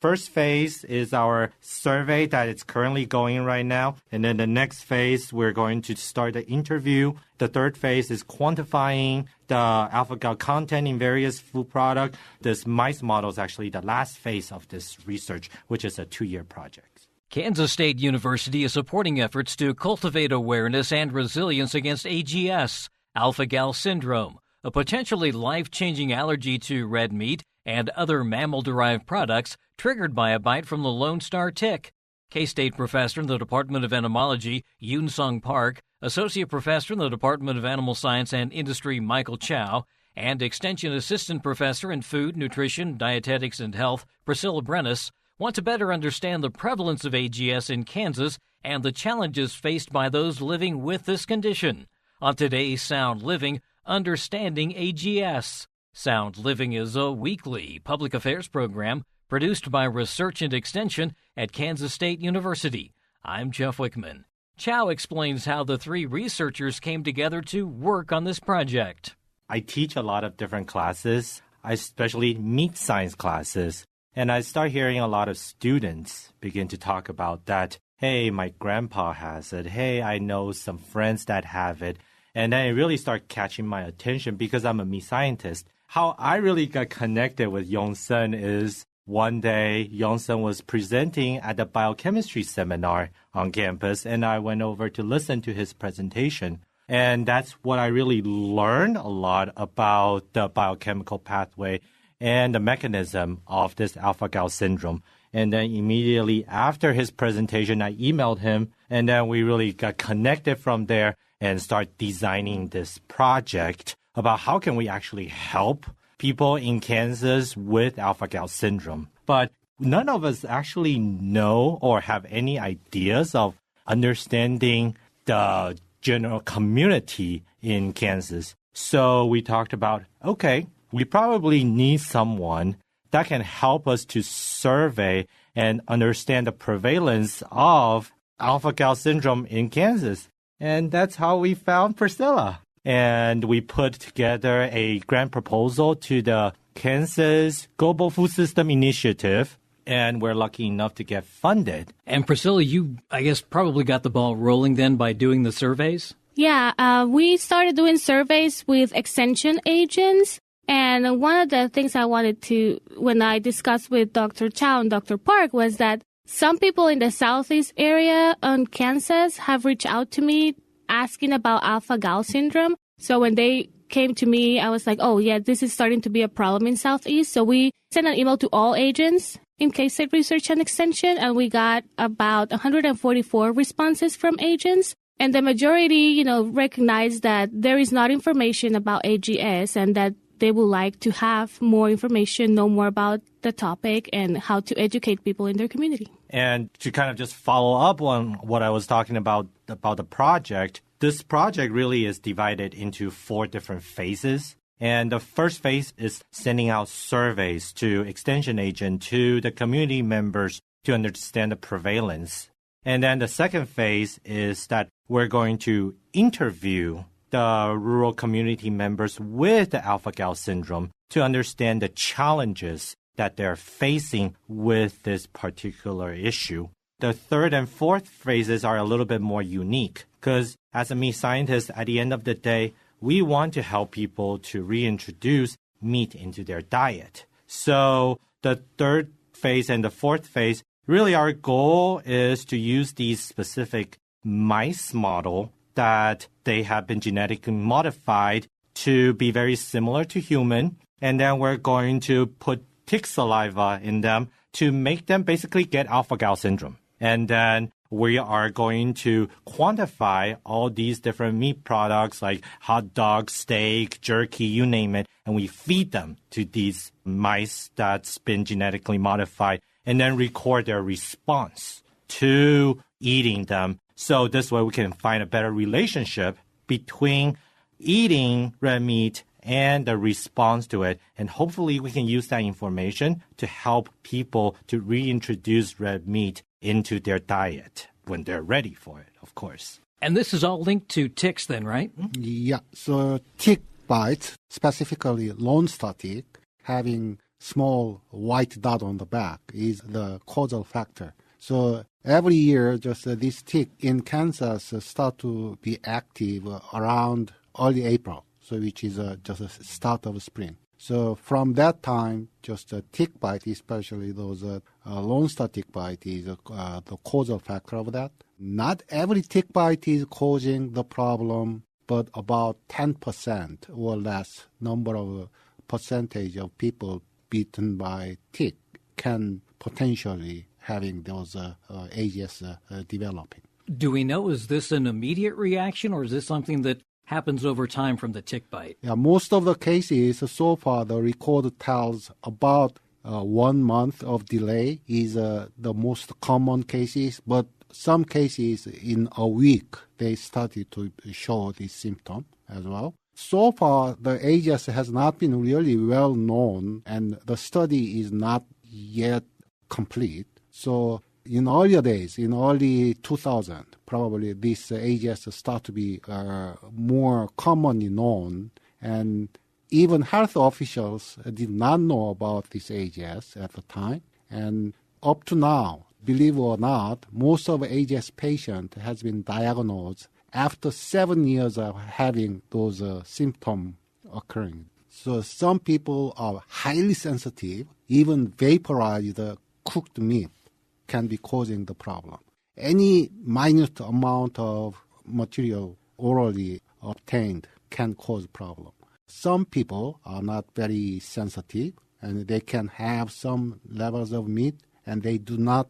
first phase is our survey that is currently going right now. And then the next phase, we're going to start the interview. The third phase is quantifying the alpha-gal content in various food products. This mice model is actually the last phase of this research, which is a 2-year project. Kansas State University is supporting efforts to cultivate awareness and resilience against AGS, alpha-gal syndrome, a potentially life-changing allergy to red meat and other mammal-derived products triggered by a bite from the Lone Star tick. K-State professor in the Department of Entomology, Yoonseong Park, associate professor in the Department of Animal Science and Industry, Michael Chao, and extension assistant professor in food, nutrition, dietetics, and health, Priscilla Brenes, want to better understand the prevalence of AGS in Kansas and the challenges faced by those living with this condition. On today's Sound Living, Understanding AGS. Sound Living is a weekly public affairs program produced by Research and Extension at Kansas State University. I'm Jeff Wichman. Chao explains how the 3 researchers came together to work on this project. I teach a lot of different classes, especially meat science classes. And I start hearing a lot of students begin to talk about that. Hey, my grandpa has it. Hey, I know some friends that have it. And then it really started catching my attention because I'm a meat scientist. How I really got connected with Yoonseong is one day Yoonseong was presenting at the biochemistry seminar on campus, and I went over to listen to his presentation. And that's what I really learned a lot about the biochemical pathway and the mechanism of this alpha-gal syndrome. And then immediately after his presentation, I emailed him, and then we really got connected from there and start designing this project about how can we actually help people in Kansas with alpha-gal syndrome. But none of us actually know or have any ideas of understanding the general community in Kansas. So we talked about, okay, we probably need someone that can help us to survey and understand the prevalence of alpha-gal syndrome in Kansas. And that's how we found Priscilla. And we put together a grant proposal to the Kansas Global Food System Initiative, and we're lucky enough to get funded. And Priscilla, you, I guess, probably got the ball rolling then by doing the surveys? Yeah, we started doing surveys with extension agents. And one of the things I wanted to, when I discussed with Dr. Chao and Dr. Park, was that some people in the southeast area in Kansas have reached out to me asking about alpha-gal syndrome. So when they came to me, I was like, oh, yeah, this is starting to be a problem in Southeast. So we sent an email to all agents in K-State Research and Extension, and we got about 144 responses from agents. And the majority, recognize that there is not information about AGS and that they would like to have more information, know more about the topic and how to educate people in their community. And to kind of just follow up on what I was talking about the project, this project really is divided into 4 different phases. And the first phase is sending out surveys to extension agents, to the community members to understand the prevalence. And then the second phase is that we're going to interview the rural community members with the alpha-gal syndrome to understand the challenges that they're facing with this particular issue. The third and fourth phases are a little bit more unique because as a meat scientist, at the end of the day, we want to help people to reintroduce meat into their diet. So the third phase and the fourth phase, really our goal is to use these specific mice model that they have been genetically modified to be very similar to human. And then we're going to put tick saliva in them to make them basically get alpha-gal syndrome. And then we are going to quantify all these different meat products like hot dog, steak, jerky, you name it. And we feed them to these mice that's been genetically modified and then record their response to eating them. So this way we can find a better relationship between eating red meat and the response to it. And hopefully we can use that information to help people to reintroduce red meat into their diet when they're ready for it, of course. And this is all linked to ticks then, right? Yeah. So tick bites, specifically Lone Star tick, having small white dot on the back is the causal factor. So every year, just this tick in Kansas start to be active around early April, so which is just a start of spring. So from that time, just a tick bite, especially those Lone Star tick bite, is the causal factor of that. Not every tick bite is causing the problem, but about 10% or less number of percentage of people bitten by tick can potentially having those AGS developing. Do we know, is this an immediate reaction or is this something that happens over time from the tick bite? Yeah, most of the cases so far, the record tells about 1 month of delay is the most common cases, but some cases in a week, they started to show this symptom as well. So far, the AGS has not been really well known, and the study is not yet complete. So in earlier days, in early 2000, probably this AGS start to be more commonly known, and even health officials did not know about this AGS at the time. And up to now, believe it or not, most of AGS patients has been diagnosed after 7 years of having those symptoms occurring. So some people are highly sensitive, even vaporized cooked meat can be causing the problem. Any minute amount of material orally obtained can cause problem. Some people are not very sensitive, and they can have some levels of meat, and they do not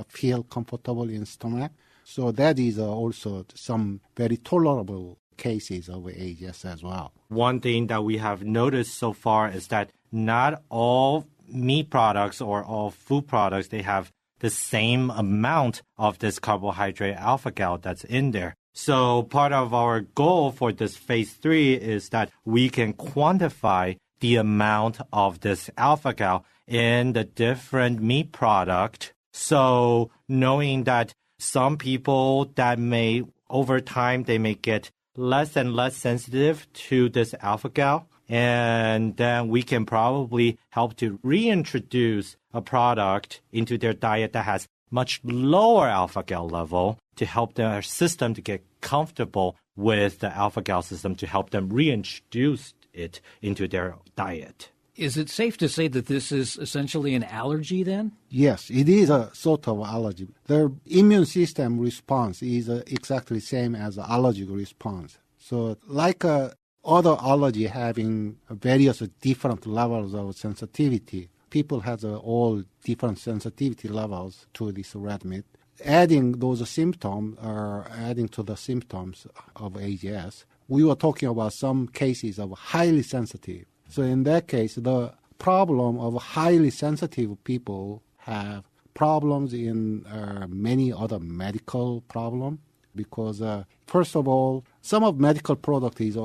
feel comfortable in stomach. So that is also some very tolerable cases of AGS as well. One thing that we have noticed so far is that not all meat products or all food products, they have the same amount of this carbohydrate alpha-gal that's in there. So part of our goal for this phase 3 is that we can quantify the amount of this alpha-gal in the different meat product. So knowing that some people that may, over time, they may get less and less sensitive to this alpha-gal, and then we can probably help to reintroduce a product into their diet that has much lower alpha-gal level to help their system to get comfortable with the alpha-gal system to help them reintroduce it into their diet. Is it safe to say that this is essentially an allergy then? Yes, it is a sort of allergy. The immune system response is exactly same as the allergic response. So like other allergy having various different levels of sensitivity, people have all different sensitivity levels to this red meat. Adding those symptoms or adding to the symptoms of AGS, we were talking about some cases of highly sensitive. So in that case, the problem of highly sensitive people have problems in many other medical problems because, first of all, some of medical products is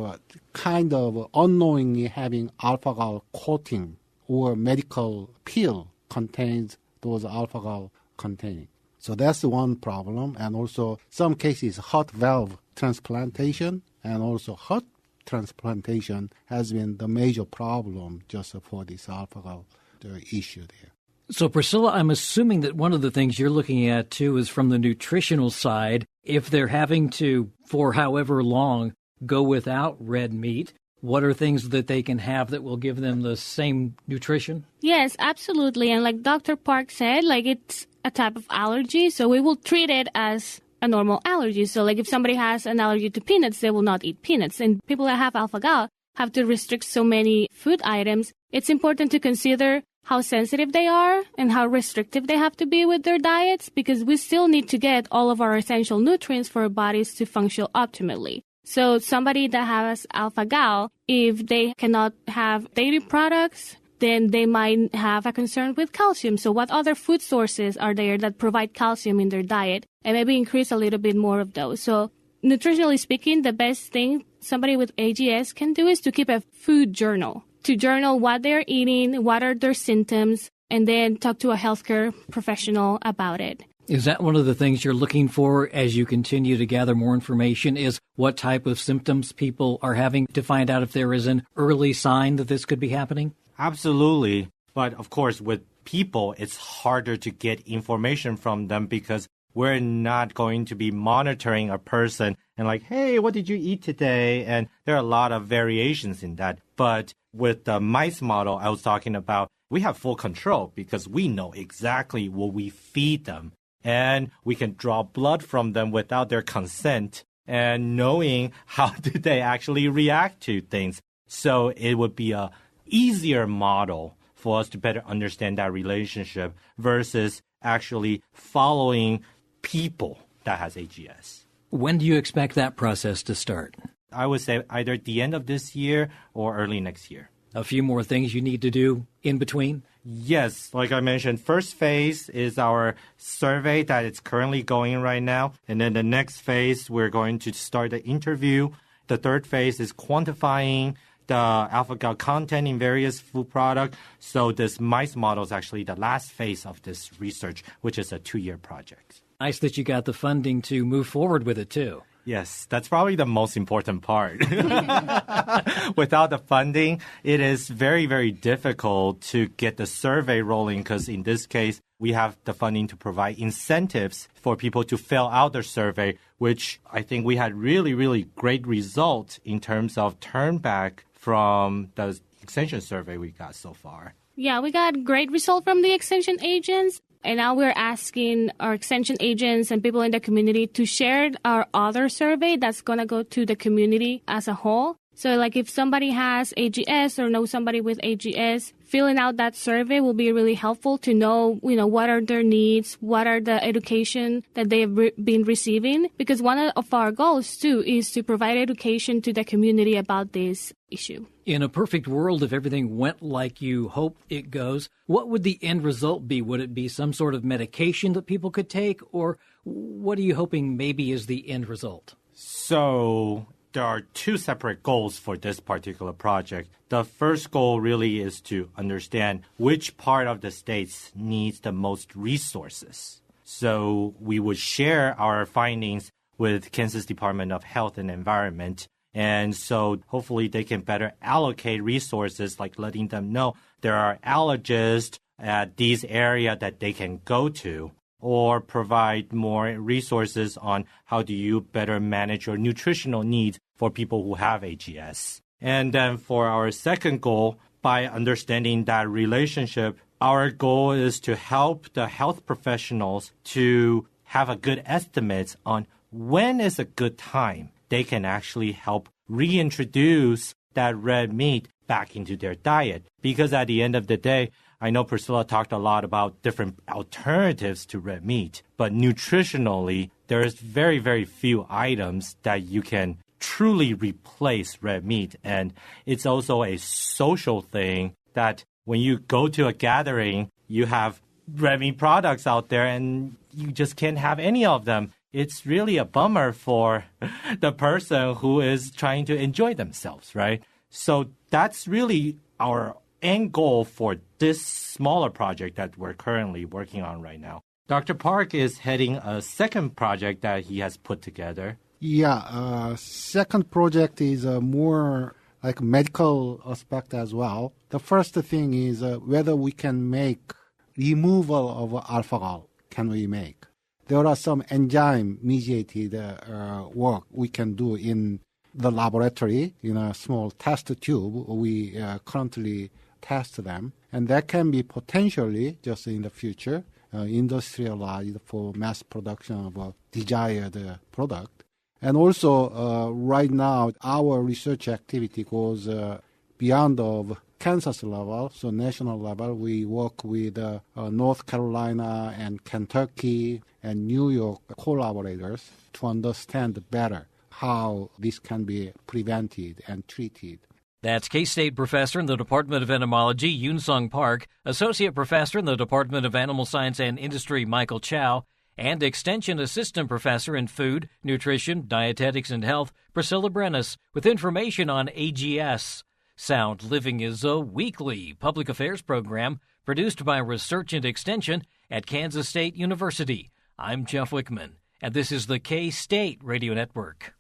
kind of unknowingly having alpha-gal coating or medical pill contains those alpha-gal containing. So that's one problem. And also some cases heart valve transplantation and also heart transplantation has been the major problem just for this alpha-gal issue there. So, Priscilla, I'm assuming that one of the things you're looking at, too, is from the nutritional side. If they're having to, for however long, go without red meat, what are things that they can have that will give them the same nutrition? Yes, absolutely. And like Dr. Park said, like it's a type of allergy, so we will treat it as a normal allergy. So like if somebody has an allergy to peanuts, they will not eat peanuts. And people that have alpha-gal have to restrict so many food items. It's important to consider how sensitive they are and how restrictive they have to be with their diets because we still need to get all of our essential nutrients for our bodies to function optimally. So somebody that has alpha-gal, if they cannot have dairy products, then they might have a concern with calcium. So what other food sources are there that provide calcium in their diet? And maybe increase a little bit more of those. So nutritionally speaking, the best thing somebody with AGS can do is to keep a food journal. To journal what they're eating, what are their symptoms, and then talk to a healthcare professional about it. Is that one of the things you're looking for as you continue to gather more information is what type of symptoms people are having to find out if there is an early sign that this could be happening? Absolutely. But of course, with people, it's harder to get information from them because we're not going to be monitoring a person and like, hey, what did you eat today? And there are a lot of variations in that. But with the mice model I was talking about, we have full control because we know exactly what we feed them. And we can draw blood from them without their consent and knowing how do they actually react to things. So it would be a easier model for us to better understand that relationship versus actually following people that has AGS. When do you expect that process to start? I would say either at the end of this year or early next year. A few more things you need to do in between? Yes, like I mentioned, first phase is our survey that is currently going right now. And then the next phase, we're going to start the interview. The third phase is quantifying the alpha-gal content in various food products. So this mice model is actually the last phase of this research, which is a 2-year project. Nice that you got the funding to move forward with it, too. Yes, that's probably the most important part. Without the funding, it is very, very difficult to get the survey rolling because in this case, we have the funding to provide incentives for people to fill out their survey, which I think we had really, really great results in terms of turn back from the extension survey we got so far. Yeah, we got great result from the extension agents. And now we're asking our extension agents and people in the community to share our other survey that's going to go to the community as a whole. So like if somebody has AGS or knows somebody with AGS, filling out that survey will be really helpful to know, what are their needs, what are the education that they have been receiving. Because one of our goals, too, is to provide education to the community about this issue. In a perfect world, if everything went like you hope it goes, what would the end result be? Would it be some sort of medication that people could take? Or what are you hoping maybe is the end result? So there are 2 separate goals for this particular project. The first goal really is to understand which part of the states needs the most resources. So we would share our findings with Kansas Department of Health and Environment. And so hopefully they can better allocate resources, like letting them know there are allergists at these areas that they can go to, or provide more resources on how do you better manage your nutritional needs for people who have AGS. And then for our second goal, by understanding that relationship, our goal is to help the health professionals to have a good estimate on when is a good time they can actually help reintroduce that red meat back into their diet. Because at the end of the day, I know Priscilla talked a lot about different alternatives to red meat, but nutritionally, there's very, very few items that you can truly replace red meat. And it's also a social thing that when you go to a gathering, you have red meat products out there and you just can't have any of them. It's really a bummer for the person who is trying to enjoy themselves, right? So that's really our end goal for this smaller project that we're currently working on right now. Dr. Park is heading a second project that he has put together. Yeah, second project is more like medical aspect as well. The first thing is whether we can make removal of alpha-gal. Can we make? There are some enzyme-mediated work we can do in the laboratory in a small test tube. We currently test them, and that can be potentially just in the future industrialized for mass production of a desired product. And also, right now, our research activity goes beyond of Kansas level, so national level. We work with North Carolina and Kentucky and New York collaborators to understand better how this can be prevented and treated. That's K-State professor in the Department of Entomology, Yoonseong Park, associate professor in the Department of Animal Science and Industry, Michael Chao, and extension assistant professor in food, nutrition, dietetics, and health, Priscilla Brenes, with information on AGS. Sound Living is a weekly public affairs program produced by Research and Extension at Kansas State University. I'm Jeff Wichman, and this is the K-State Radio Network.